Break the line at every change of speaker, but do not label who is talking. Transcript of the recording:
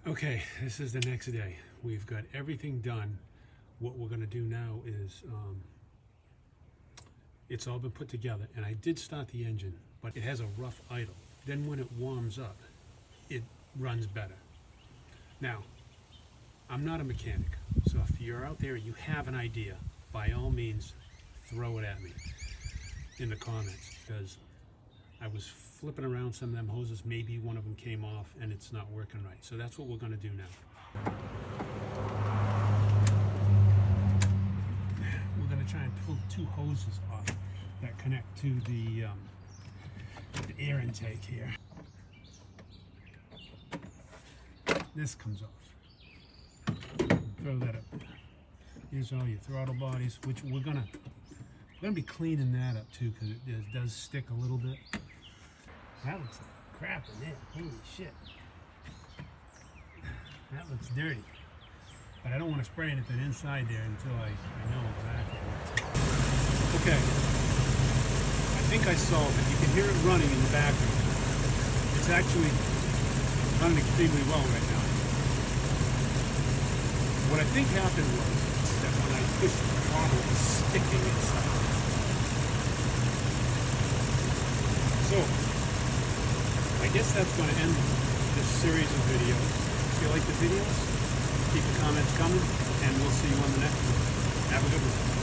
Okay, this is the next day. We've got everything done. What we're going to do now is it's all been put together, and I did start the engine, but it has a rough idle. Then when it warms up, it runs better. Now, I'm not a mechanic, so if you're out there and you have an idea, by all means, throw it at me in the comments, because I was flipping around some of them hoses. Maybe one of them came off and it's not working right. So that's what we're going to do now. We're going to try and pull two hoses off that connect to the air intake here. This comes off. Throw that up there. Here's all your throttle bodies, which we're gonna be cleaning that up too, because it does stick a little bit. That looks like crap in there. Holy shit. That looks dirty. But I don't want to spray anything inside there until I know exactly what's. Okay. I think I solved it. You can hear it running in the background. It's actually running extremely well right now. What I think happened was that when I pushed the throttle, it was sticking inside. So, I guess that's going to end this series of videos. If you like the videos, keep the comments coming, and we'll see you on the next one. Have a good one.